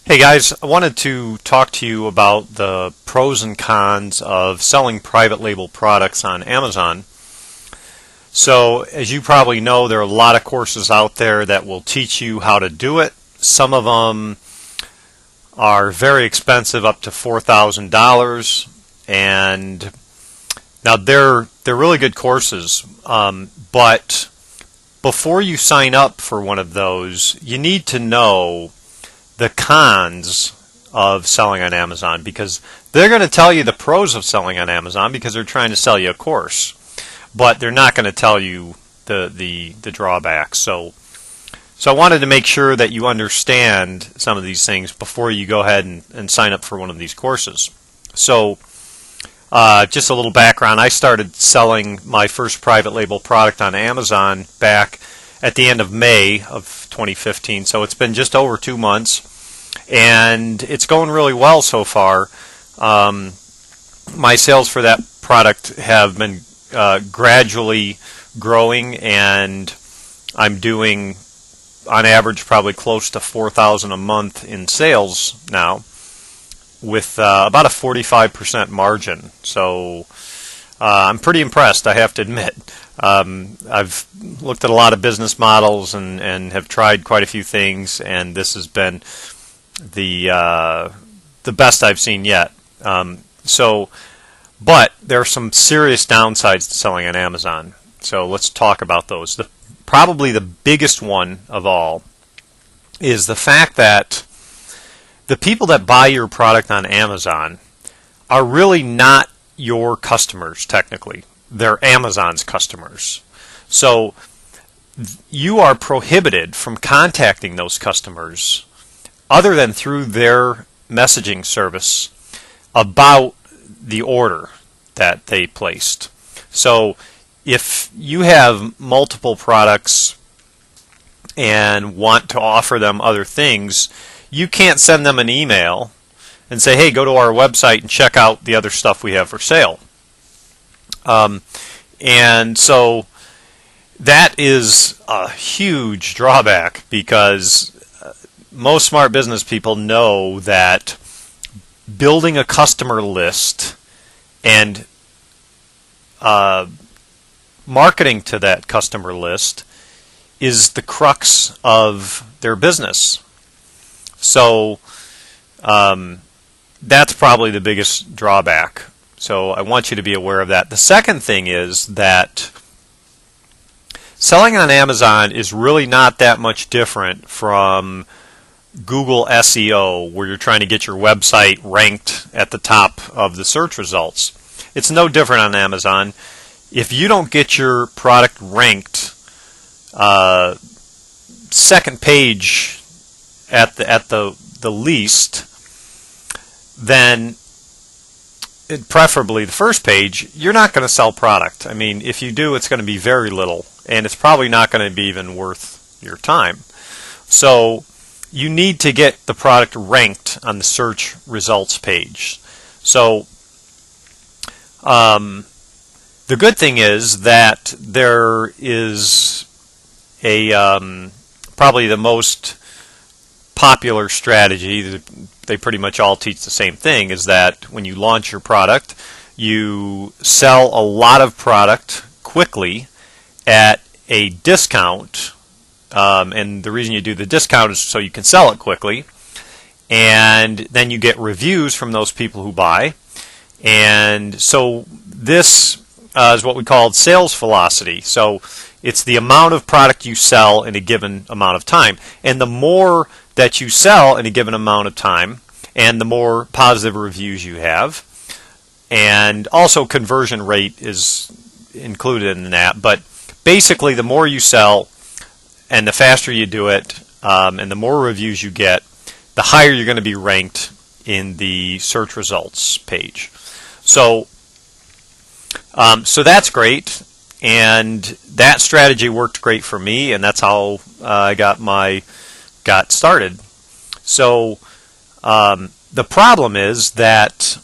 Hey guys, I wanted to talk to you about the pros and cons of selling private label products on Amazon. So, as you probably know, there are a lot of courses out there that will teach you how to do it. Some of them are very expensive, up to $4,000, and now they're really good courses. But before you sign up for one of those, you need to know the cons of selling on Amazon, because they're going to tell you the pros of selling on Amazon because they're trying to sell you a course, but they're not going to tell you the drawbacks. So I wanted to make sure that you understand some of these things before you go ahead and sign up for one of these courses. So just a little background. I started selling my first private label product on Amazon back at the end of May of 2015. So it's been just over 2 months, and it's going really well so far. My sales for that product have been gradually growing, and I'm doing on average probably close to $4,000 a month in sales now, with about a 45% margin. So I'm pretty impressed, I have to admit. I've looked at a lot of business models and have tried quite a few things, and this has been the best I've seen yet. But there are some serious downsides to selling on Amazon. So let's talk about those. Probably the biggest one of all is the fact that the people that buy your product on Amazon are really not your customers, technically. They're Amazon's customers. So you are prohibited from contacting those customers other than through their messaging service about the order that they placed. So if you have multiple products and want to offer them other things, you can't send them an email and say, hey, go to our website and check out the other stuff we have for sale. And so that is a huge drawback, because most smart business people know that building a customer list and marketing to that customer list is the crux of their business. So that's probably the biggest drawback. So I want you to be aware of that. The second thing is that selling on Amazon is really not that much different from Google SEO, where you're trying to get your website ranked at the top of the search results. It's no different on Amazon. If you don't get your product ranked second page at the least, then preferably the first page, you're not going to sell product. I mean, if you do, it's going to be very little, and it's probably not going to be even worth your time. So you need to get the product ranked on the search results page. So the good thing is that there is a probably the most popular strategy, they pretty much all teach the same thing, is that when you launch your product, you sell a lot of product quickly at a discount. And the reason you do the discount is so you can sell it quickly. And then you get reviews from those people who buy. And so this is what we call sales velocity. So it's the amount of product you sell in a given amount of time. And the more that you sell in a given amount of time, and the more positive reviews you have, and also conversion rate is included in that. But basically, the more you sell and the faster you do it, and the more reviews you get, the higher you're going to be ranked in the search results page. So that's great, and that strategy worked great for me, and that's how I got started. So the problem is that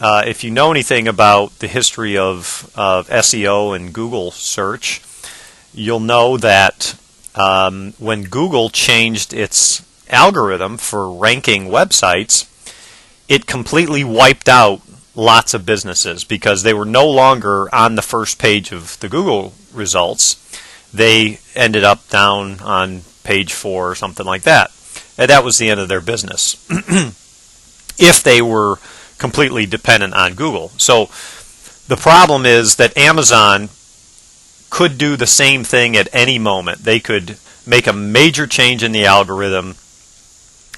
if you know anything about the history of SEO and Google search, you'll know that when Google changed its algorithm for ranking websites, it completely wiped out lots of businesses because they were no longer on the first page of the Google results. They ended up down on page 4 or something like that. And that was the end of their business if they were completely dependent on Google. So the problem is that Amazon could do the same thing at any moment. They could make a major change in the algorithm,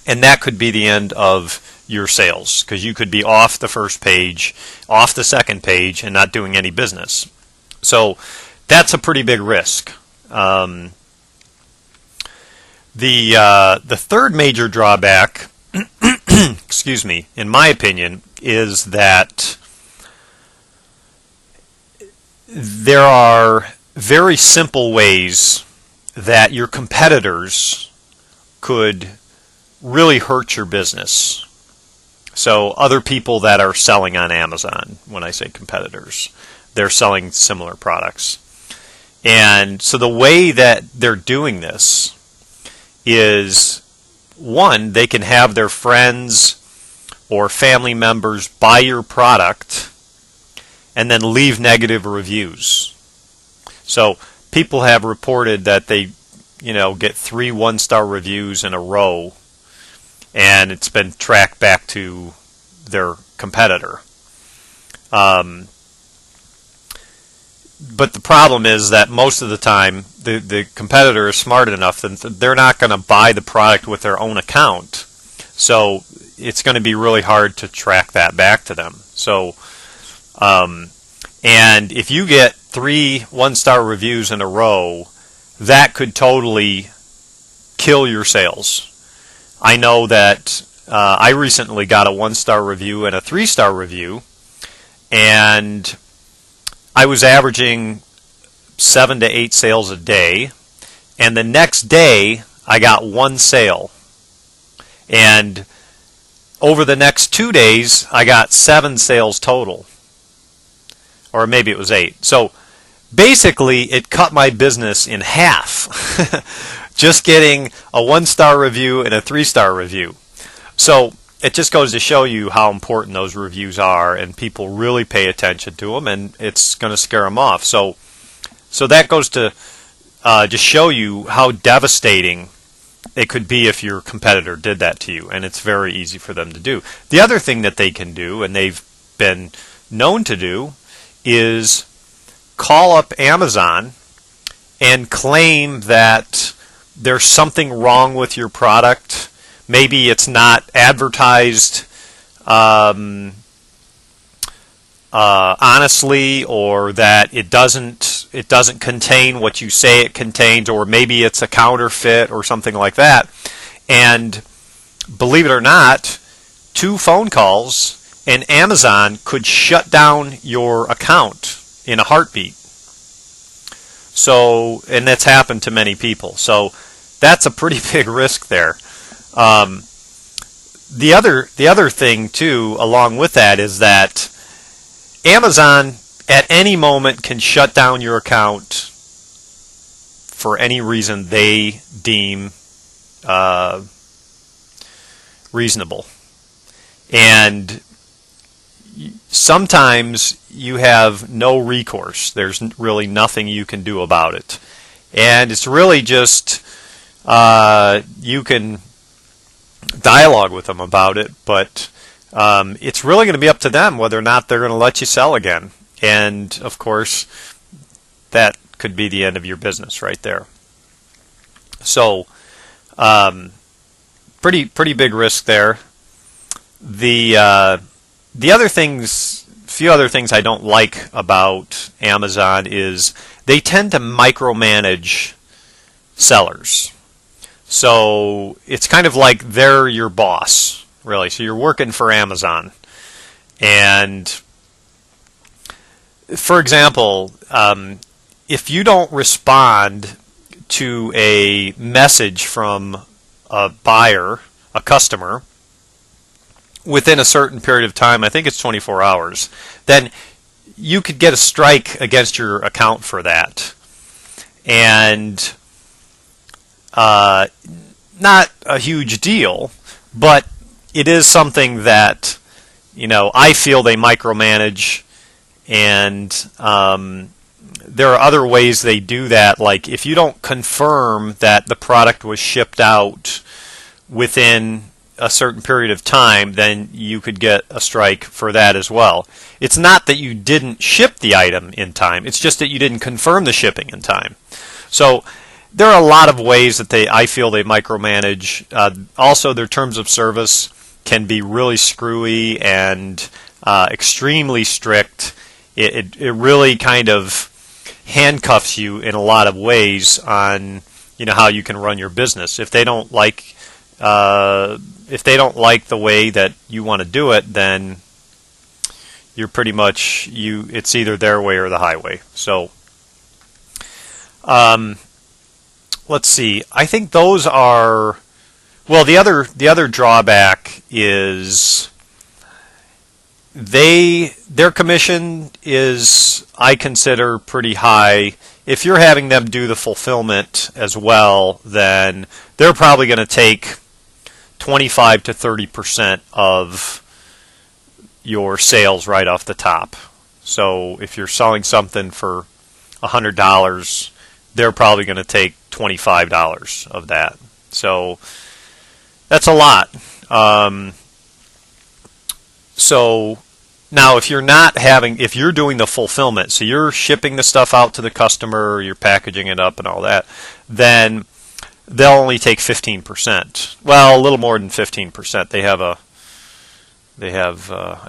and that could be the end of your sales, because you could be off the first page, off the second page, and not doing any business. So that's a pretty big risk. The third major drawback, excuse me, in my opinion, is that there are very simple ways that your competitors could really hurt your business. So other people that are selling on Amazon, when I say competitors, they're selling similar products. And so the way that they're doing this is, one, they can have their friends or family members buy your product and then leave negative reviews. So people have reported that they, get 3 one-star reviews in a row, and it's been tracked back to their competitor. But the problem is that most of the time, the competitor is smart enough that they're not going to buy the product with their own account. So it's going to be really hard to track that back to them. So, and if you get 3 one-star reviews in a row, that could totally kill your sales. I know that I recently got a 1-star review and a 3-star review, and I was averaging 7 to 8 sales a day, and the next day I got 1 sale. And over the next 2 days, I got 7 sales total. Or maybe it was 8. So basically, it cut my business in half. Just getting a 1-star review and a 3-star review. So it just goes to show you how important those reviews are, and people really pay attention to them, and it's going to scare them off. So that goes to just show you how devastating it could be if your competitor did that to you, and it's very easy for them to do. The other thing that they can do, and they've been known to do, is call up Amazon and claim that there's something wrong with your product. Maybe it's not advertised honestly, or that it doesn't contain what you say it contains, or maybe it's a counterfeit or something like that. And believe it or not, 2 phone calls and Amazon could shut down your account in a heartbeat. So, and that's happened to many people. So that's a pretty big risk there. The other thing too, along with that, is that Amazon at any moment can shut down your account for any reason they deem reasonable. And sometimes you have no recourse. There's really nothing you can do about it. And it's really just, you can dialogue with them about it, but it's really going to be up to them whether or not they're going to let you sell again. And, of course, that could be the end of your business right there. So, pretty big risk there. The other things, few other things I don't like about Amazon is they tend to micromanage sellers. So it's kind of like they're your boss, really. So you're working for Amazon. And for example, if you don't respond to a message from a buyer, a customer, within a certain period of time, I think it's 24 hours, then you could get a strike against your account for that. And not a huge deal, but it is something that, I feel they micromanage, and there are other ways they do that. Like if you don't confirm that the product was shipped out within a certain period of time, then you could get a strike for that as well. It's not that you didn't ship the item in time, it's just that you didn't confirm the shipping in time. So there are a lot of ways that I feel they micromanage. Also, their terms of service can be really screwy and extremely strict. It really kind of handcuffs you in a lot of ways on how you can run your business. If they don't like the way that you want to do it, then you're pretty much it's either their way or the highway. So let's see. I think those are, well, the other drawback is their commission is, I consider, pretty high. If you're having them do the fulfillment as well, then they're probably going to take 25 to 30% of your sales right off the top. So if you're selling something for $100, they're probably going to take $25 of that. So that's a lot. So now if you're doing the fulfillment, so you're shipping the stuff out to the customer, you're packaging it up and all that, then they'll only take 15%. Well, a little more than 15%. I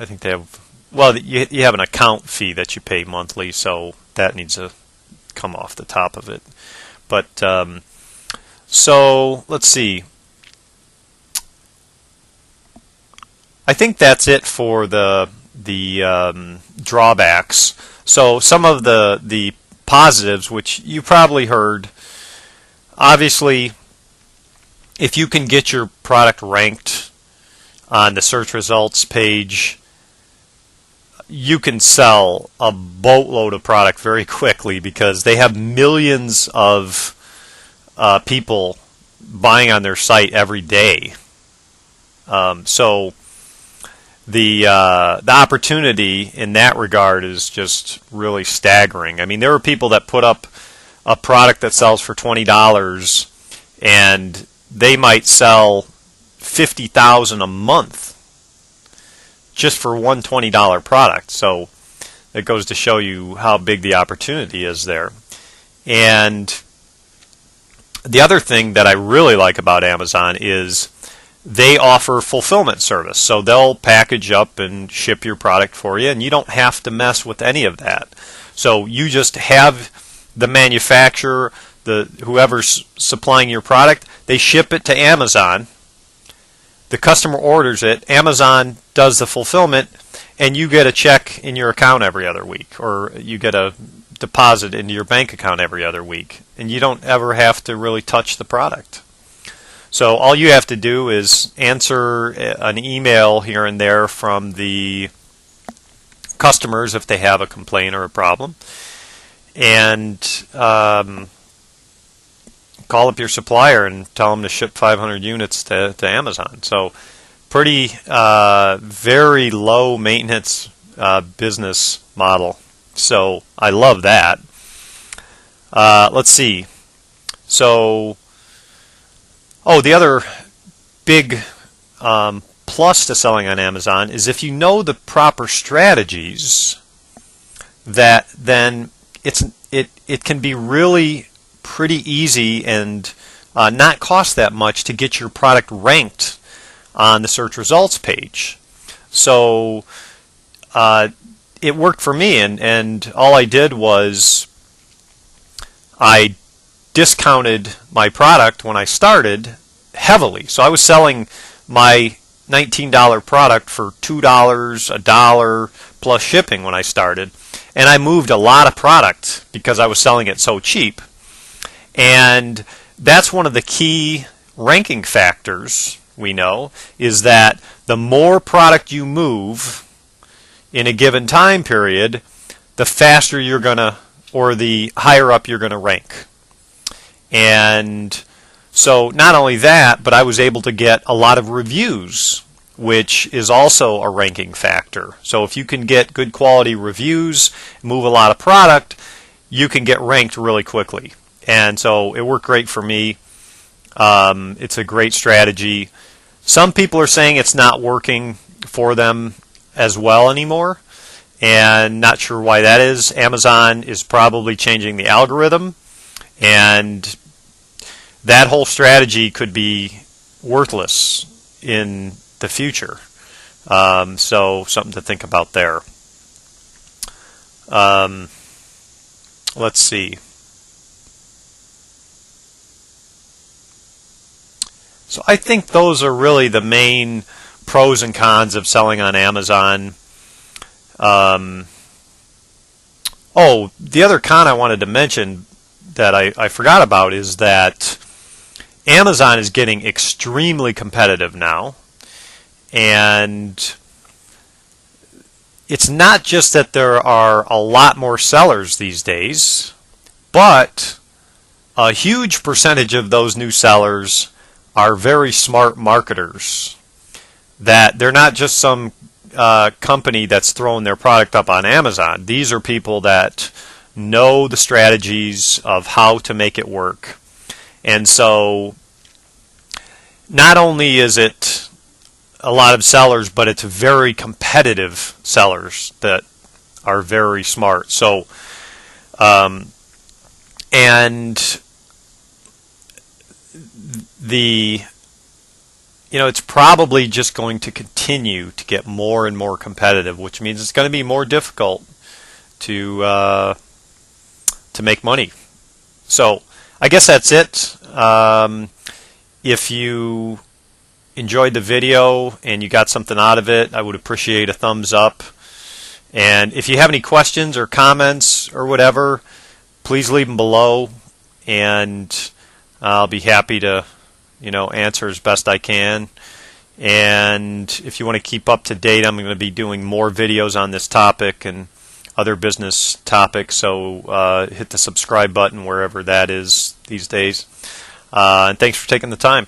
think they have, well, you have an account fee that you pay monthly, so that needs to come off the top of it. But so let's see. I think that's it for the drawbacks. So some of the positives, which you probably heard. Obviously, if you can get your product ranked on the search results page, you can sell a boatload of product very quickly because they have millions of people buying on their site every day. So the opportunity in that regard is just really staggering. I mean, there are people that put up a product that sells for $20 and they might sell 50,000 a month just for one $20 product. So it goes to show you how big the opportunity is there. And the other thing that I really like about Amazon is they offer fulfillment service. So they'll package up and ship your product for you, and you don't have to mess with any of that. So you just have the manufacturer, whoever's supplying your product, they ship it to Amazon. The customer orders it, Amazon does the fulfillment, and you get a check in your account every other week, or you get a deposit into your bank account every other week, and you don't ever have to really touch the product. So all you have to do is answer an email here and there from the customers if they have a complaint or a problem, and call up your supplier and tell them to ship 500 units to Amazon. So pretty very low maintenance business model. So I love that. Let's see. So, the other big plus to selling on Amazon is if you know the proper strategies, that then it can be really pretty easy and not cost that much to get your product ranked on the search results page. So it worked for me, and all I did was I discounted my product when I started heavily. So I was selling my $19 product for $2, $1 plus shipping when I started, and I moved a lot of product because I was selling it so cheap. And that's one of the key ranking factors we know, is that the more product you move in a given time period, the faster you're going to, or the higher up you're going to rank. And So not only that, but I was able to get a lot of reviews, which is also a ranking factor. So if you can get good quality reviews, move a lot of product, you can get ranked really quickly. And so it worked great for me. It's a great strategy. Some people are saying it's not working for them as well anymore, and not sure why that is. Amazon is probably changing the algorithm, and that whole strategy could be worthless in the future. So something to think about there. Let's see. So I think those are really the main pros and cons of selling on Amazon. Oh, the other con I wanted to mention that I forgot about is that Amazon is getting extremely competitive now. And it's not just that there are a lot more sellers these days, but a huge percentage of those new sellers are very smart marketers. That they're not just some company that's throwing their product up on Amazon. These are people that know the strategies of how to make it work. And so not only is it a lot of sellers, but it's very competitive sellers that are very smart. So, and it's probably just going to continue to get more and more competitive, which means it's going to be more difficult to make money. So I guess that's it. If you enjoyed the video and you got something out of it, I would appreciate a thumbs up. And if you have any questions or comments or whatever, please leave them below, and I'll be happy to answer as best I can. And if you want to keep up to date, I'm going to be doing more videos on this topic and other business topics, so hit the subscribe button wherever that is these days. And thanks for taking the time.